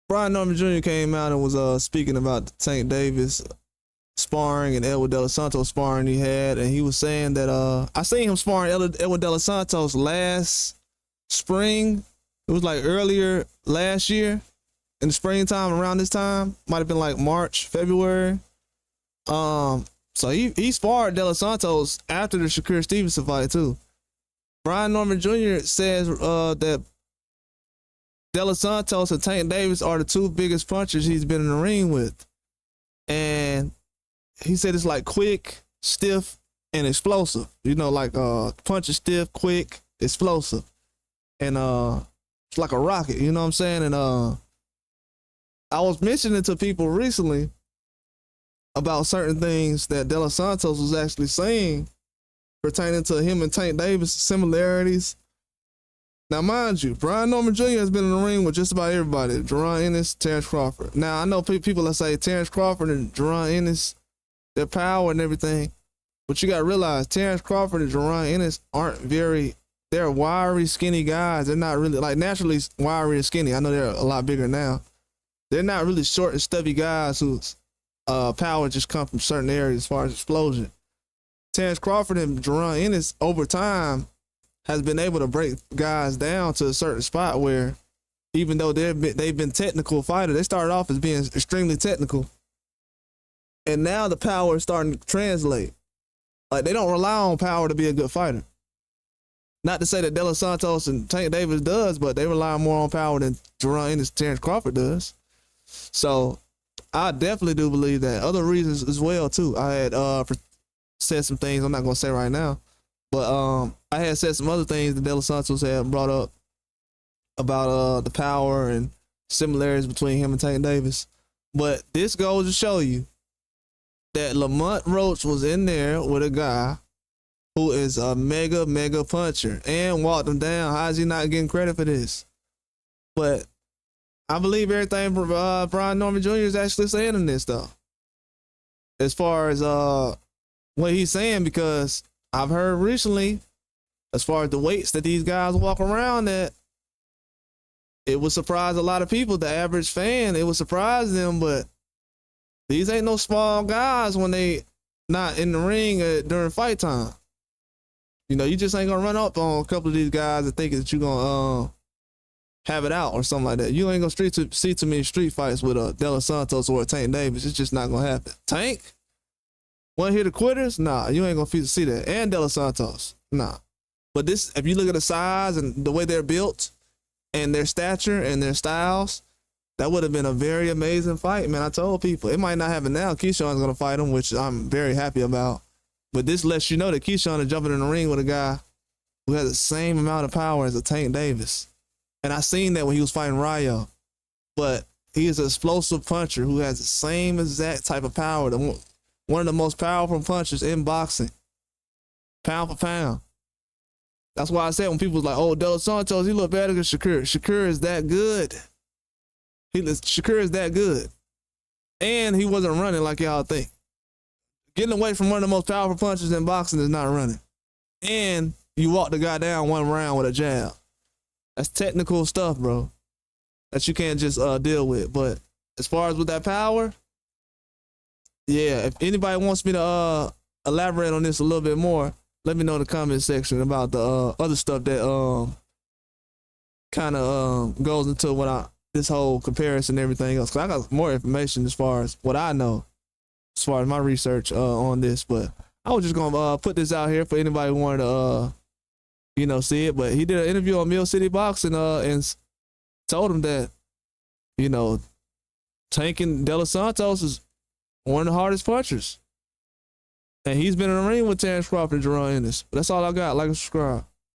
Brian Norman Jr. came out and was speaking about the Tank Davis sparring and Edward De Los Santos sparring he had, and he was saying that I seen him sparring Edward De Los Santos last spring. It was like earlier last year in the springtime, around this time. Might have been like March, February. So he sparred De Los Santos after the Shakur Stevenson fight too. Brian Norman Jr. says that De Los Santos and Tank Davis are the two biggest punchers he's been in the ring with. And he said it's like quick, stiff, and explosive. You know, like punch is stiff, quick, explosive. And it's like a rocket, you know what I'm saying? And I was mentioning to people recently about certain things that De Los Santos was actually saying pertaining to him and Tank Davis, similarities. Now, mind you, Brian Norman Jr. has been in the ring with just about everybody. Jerron Ennis, Terrence Crawford. Now, I know people that say Terrence Crawford and Jerron Ennis, their power and everything, but you got to realize Terrence Crawford and Jerron Ennis they're wiry, skinny guys. They're not really, like, naturally wiry and skinny. I know they're a lot bigger now. They're not really short and stubby guys whose power just come from certain areas as far as explosion. Terrence Crawford and Jerron Ennis, over time, has been able to break guys down to a certain spot where, even though they've been technical fighters, they started off as being extremely technical, and now the power is starting to translate. Like, they don't rely on power to be a good fighter. Not to say that De Los Santos and Tank Davis does, but they rely more on power than Jerron Ennis and Terrence Crawford does. So I definitely do believe that. Other reasons as well too. I had said some things I'm not gonna say right now. But I had said some other things that De Los Santos had brought up about the power and similarities between him and Tank Davis. But this goes to show you that Lamont Roach was in there with a guy who is a mega puncher and walked him down. How is he not getting credit for this? But I believe everything Brian Norman Jr. is actually saying in this, though, as far as what he's saying, because I've heard recently, as far as the weights that these guys walk around at, it would surprise a lot of people. The average fan, it would surprise them, but these ain't no small guys when they not in the ring during fight time. You know, you just ain't gonna run up on a couple of these guys and think that you're gonna have it out or something like that. You ain't gonna see too many street fights with a De Los Santos or a Tank Davis. It's just not gonna happen. Tank? Want to hear the quitters? Nah, you ain't gonna see that. And De Los Santos, nah. But this, if you look at the size and the way they're built and their stature and their styles, that would have been a very amazing fight, man. I told people it might not happen now. Keyshawn's gonna fight him, which I'm very happy about. But this lets you know that Keyshawn is jumping in the ring with a guy who has the same amount of power as a Tank Davis. And I seen that when he was fighting Rayo. But he is an explosive puncher who has the same exact type of power. One of the most powerful punchers in boxing. Pound for pound. That's why I said when people was like, oh, De Los Santos, he look better than Shakur. Shakur is that good. Shakur is that good. And he wasn't running like y'all think. Getting away from one of the most powerful punchers in boxing is not running. And you walk the guy down one round with a jab. That's technical stuff, bro, that you can't just deal with. But as far as with that power, yeah, if anybody wants me to elaborate on this a little bit more, let me know in the comment section about the other stuff that kind of goes into this whole comparison and everything else. Cause I got more information as far as what I know, as far as my research on this. But I was just gonna put this out here for anybody who wanted to see it. But he did an interview on Mill City Boxing and told him that, tanking De Los Santos is one of the hardest punchers. And he's been in the ring with Terrence Crawford and Jerron Ennis. But that's all I got. Like and subscribe.